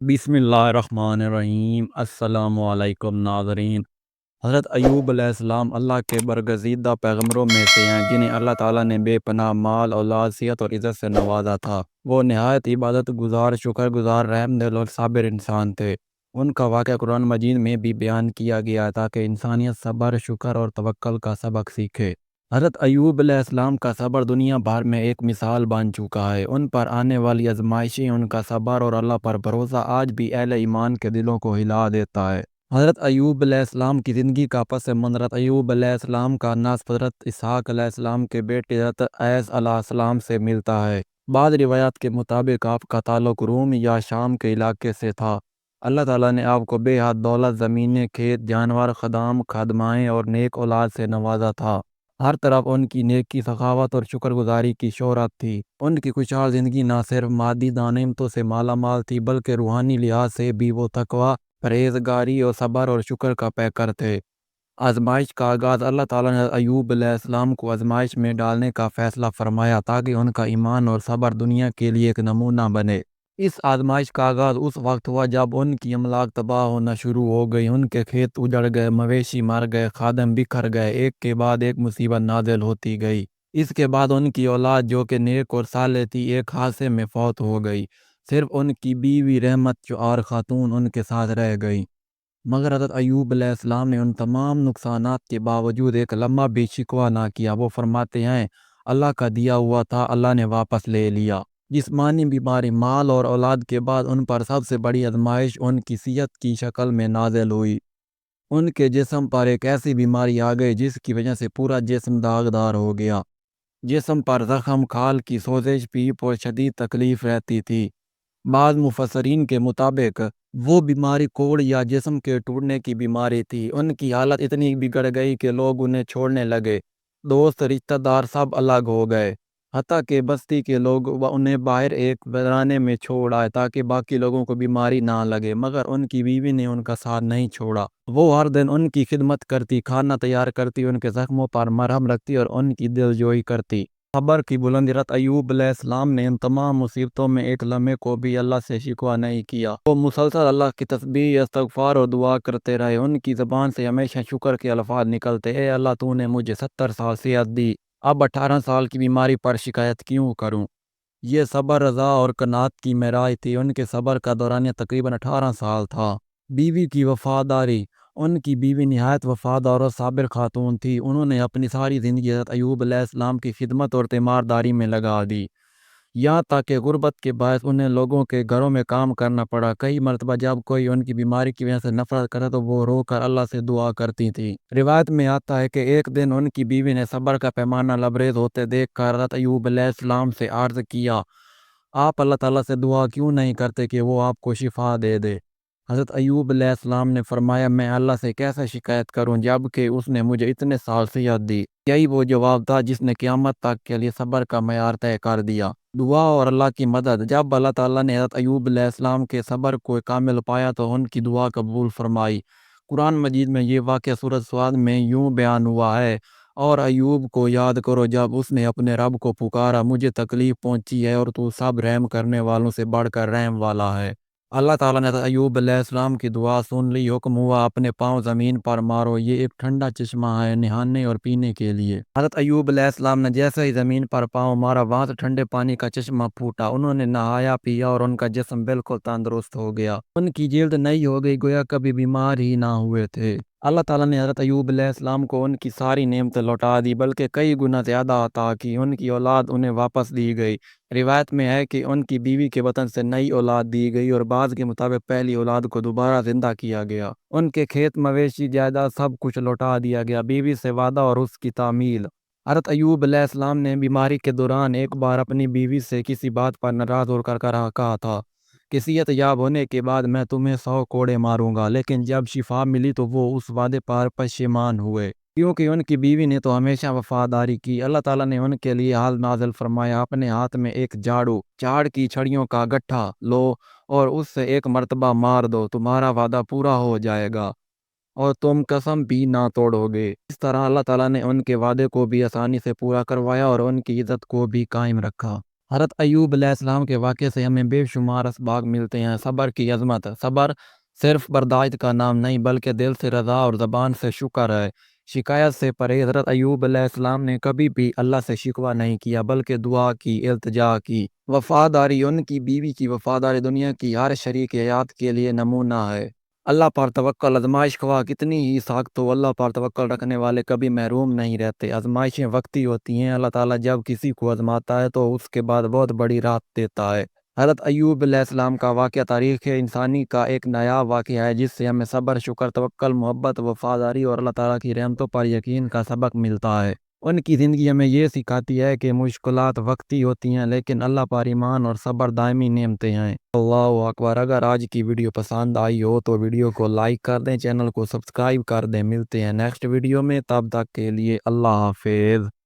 बिस्मिल्लाहिर्रहमानिर्रहीम। अस्सलाम वालेकुम नाज़रीन। हज़रत अय्यूब अलैहिस्सलाम अल्लाह के बरगज़ीदा पैगंबरों में से हैं जिन्हें अल्लाह ताला ने बेपनाह माल, औलाद, सेहत और इज़्ज़त से नवाजा था। वो नहायत इबादत गुज़ार, शुक्रगुज़ार, रहमदिल और साबिर इंसान थे। उनका वाक़या कुरान मजीद में भी बयान किया गया है ताकि इंसानियत सब्र, शुक्र और तवक्कुल का सबक सीखे। हज़रत अय्यूब अलैहिस्सलाम का सब्र दुनिया भर में एक मिसाल बन चुका है। उन पर आने वाली आजमाइशें, उनका सब्र और अल्लाह पर भरोसा आज भी अहले ईमान के दिलों को हिला देता है। हज़रत अय्यूब अलैहिस्सलाम की ज़िंदगी का पस मंज़र अय्यूब अलैहिस्सलाम का नस्ब हज़रत इसहाक़ अलैहिस्सलाम के बेटे हज़रत ऐस अलैहिस्सलाम से मिलता है। बाद रिवायात के मुताबिक आपका ताल्लुक़ रूम या शाम के इलाके से था। अल्लाह ताला ने आपको बेहद दौलत, ज़मीनें, खेत, जानवर, ख़दाम, खादमाएँ और नेक औलाद से नवाजा था। हर तरफ उनकी नेकी, सखावत और शुक्रगुजारी की शोहरत थी। उनकी खुशहाल ज़िंदगी न सिर्फ मादी दानिमतों से मालामाल थी बल्कि रूहानी लिहाज से भी वो तकवा, परहेज़गारी और सब्र और शुक्र का पैकर थे। आज़माइश का आगाज़ अल्लाह ताला ने अय्यूब अलैहिस्सलाम को आज़माइश में डालने का फ़ैसला फ़रमाया ताकि उनका ईमान और सब्र दुनिया के लिए एक नमूना बने। इस आज़माइश का आगाज़ उस वक्त हुआ जब उनकी अमलाक तबाह होना शुरू हो गई, उनके खेत उजड़ गए, मवेशी मर गए, खादम बिखर गए, एक के बाद एक मुसीबत नाज़िल होती गई। इसके बाद उनकी औलाद जो कि नेक और सालेह थी, एक हादसे में फौत हो गई। सिर्फ उनकी बीवी रहमत और खातून उनके साथ रह गई। मगर हज़रत अय्यूब अलैहिस्सलाम ने उन तमाम नुकसानात के बावजूद एक लम्हा भी शिकवा ना किया। वो फरमाते हैं, अल्लाह का दिया हुआ था, अल्लाह ने वापस ले लिया। जिस्मानी बीमारी, माल और औलाद के बाद उन पर सबसे बड़ी आजमाइश उनकी सेहत की शक्ल में नाज़िल हुई। उनके जिस्म पर एक ऐसी बीमारी आ गई जिसकी वजह से पूरा जिस्म दागदार हो गया। जिस्म पर जख्म, खाल की सोजिश, पीप और शदीद तकलीफ रहती थी। बाज़ मुफस्सरीन के मुताबिक वो बीमारी कोढ़ या जिस्म के टूटने की बीमारी थी। उनकी हालत इतनी बिगड़ गई कि लोग उन्हें छोड़ने लगे। दोस्त, रिश्तेदार सब अलग हो गए। हत्ता कि बस्ती के लोग उन्हें बाहर एक वीराने में छोड़ आए ताकि बाकी लोगों को बीमारी ना लगे। मगर उनकी बीवी ने उनका साथ नहीं छोड़ा। वो हर दिन उनकी खिदमत करती, खाना तैयार करती, उनके जख्मों पर मरहम रखती और उनकी दिलजोई करती। खबर की बुलंदी हज़रत अय्यूब अलैहिस्सलाम ने इन तमाम मुसीबतों में एक लम्हे को भी अल्लाह से शिकवा नहीं किया। वो मुसलसल अल्लाह की तस्बीह, इस्तग़फ़ार और दुआ करते रहे। उनकी ज़बान से हमेशा शुक्र के अल्फाज निकलते, ए अल्लाह तूने मुझे 70 साल सेहत दी, अब 18 साल की बीमारी पर शिकायत क्यों करूं। ये सब्र, रज़ा और कनात की मेराज थी। उनके सब्र का दौरानिया तकरीबन 18 साल था। बीवी की वफ़ादारी, उनकी बीवी निहायत वफ़ादार और साबिर खातून थी। उन्होंने अपनी सारी ज़िंदगी हज़रत अय्यूब अलैहिस्सलाम की खिदमत और तीमारदारी में लगा दी। यहाँ तक कि गुर्बत के बायस उन्हें लोगों के घरों में काम करना पड़ा। कई मरतबा जब कोई उनकी बीमारी की वजह से नफरत करे तो वो रो कर अल्लाह से दुआ करती थी। रिवायत में आता है कि एक दिन उनकी बीवी ने सब्र का पैमाना लबरेज होते देख कर हज़रत अय्यूब अलैहिस्सलाम से अर्ज़ किया, आप अल्लाह ताला से दुआ क्यों नहीं करते कि वो आपको शिफा दे दे। हज़रत अय्यूब अलैहिस्सलाम ने फरमाया, मैं अल्लाह से कैसे शिकायत करूं जबकि उसने मुझे इतने साल सेहत दी। यही वो जवाब था जिसने क़यामत तक के लिए सब्र का मयार तय कर दिया। दुआ और अल्लाह की मदद, जब अल्लाह ताला ने हज़रत अय्यूब अलैहिस्सलाम के सब्र को कामिल पाया तो उनकी दुआ कबूल फरमाई। कुरान मजीद में ये वाक़या सूरह स्वाद में यूँ बयान हुआ है, और अय्यूब को याद करो जब उसने अपने रब को पुकारा, मुझे तकलीफ़ पहुंची है और तू सब रहम करने वालों से बढ़कर रहम वाला है। अल्लाह ताला ने अय्यूब अलैहिस्सलाम की दुआ सुन ली। हुक्म हुआ, अपने पाँव ज़मीन पर मारो, ये एक ठंडा चश्मा है नहाने और पीने के लिए। हज़रत अय्यूब अलैहिस्सलाम ने जैसे ही ज़मीन पर पाँव मारा वहाँ से ठंडे पानी का चश्मा फूटा। उन्होंने नहाया, पिया और उनका जिस्म बिल्कुल तंदुरुस्त हो गया। उनकी जिल्द नई हो गई, गोया कभी बीमार ही ना हुए थे। अल्लाह ताला ने हज़रत अय्यूब अलैहिस्सलाम को उनकी सारी नेमतें लौटा दी बल्कि कई गुना ज़्यादा अता की। उनकी औलाद उन्हें वापस दी गई। रिवायत में है कि उनकी बीवी के वतन से नई औलाद दी गई और बाज़ के मुताबिक पहली औलाद को दोबारा ज़िंदा किया गया। उनके खेत, मवेशी, जायदाद सब कुछ लौटा दिया गया। बीवी से वादा और उसकी तामील। हज़रत अय्यूब अलैहिस्सलाम ने बीमारी के दौरान एक बार अपनी बीवी से किसी बात पर नाराज़ होकर कहा था कि सेहत याब होने के बाद मैं तुम्हें 100 कोड़े मारूंगा। लेकिन जब शिफा मिली तो वो उस वादे पर पशेमान हुए क्योंकि उनकी बीवी ने तो हमेशा वफादारी की। अल्लाह ताला ने उनके लिए हाल नाज़िल फरमाया, अपने हाथ में एक झाड़ू, झाड़ की छड़ियों का गट्ठा लो और उससे एक मर्तबा मार दो, तुम्हारा वादा पूरा हो जाएगा और तुम कसम भी ना तोड़ोगे। इस तरह अल्लाह ताला ने उनके वादे को भी आसानी से पूरा करवाया और उनकी इज़्ज़त को भी कायम रखा। حضرت ایوب علیہ السلام کے واقعے سے ہمیں بے شمار اسباق ملتے ہیں۔ صبر کی عظمت۔ صبر صرف برداشت کا نام نہیں بلکہ دل سے رضا اور زبان سے شکر ہے۔ شکایت سے پرہیز۔ حضرت ایوب علیہ السلام نے کبھی بھی اللہ سے شکوہ نہیں کیا بلکہ دعا کی، التجا کی۔ وفاداری، ان کی بیوی کی وفاداری دنیا کی ہر شریک حیات کے لیے نمونہ ہے۔ اللہ پر توکل۔ آزمائش خواہ کتنی ہی سخت ہو، اللہ پر توکل رکھنے والے کبھی محروم نہیں رہتے۔ آزمائشیں وقتی ہوتی ہیں۔ اللہ تعالیٰ جب کسی کو آزماتا ہے تو اس کے بعد بہت بڑی راحت دیتا ہے۔ حضرت ایوب علیہ السلام کا واقعہ تاریخ انسانی کا ایک نیا واقعہ ہے جس سے ہمیں صبر، شکر، توکل، محبت، وفاداری اور اللہ تعالیٰ کی رحمتوں پر یقین کا سبق ملتا ہے۔ ان کی زندگی ہمیں یہ سکھاتی ہے کہ مشکلات وقتی ہوتی ہیں لیکن اللہ پر ایمان اور صبر دائمی نعمتیں ہیں۔ اللہ اکبر۔ اگر آج کی ویڈیو پسند آئی ہو تو ویڈیو کو لائک کر دیں، چینل کو سبسکرائب کر دیں۔ ملتے ہیں نیکسٹ ویڈیو میں، تب تک کے لیے اللہ حافظ۔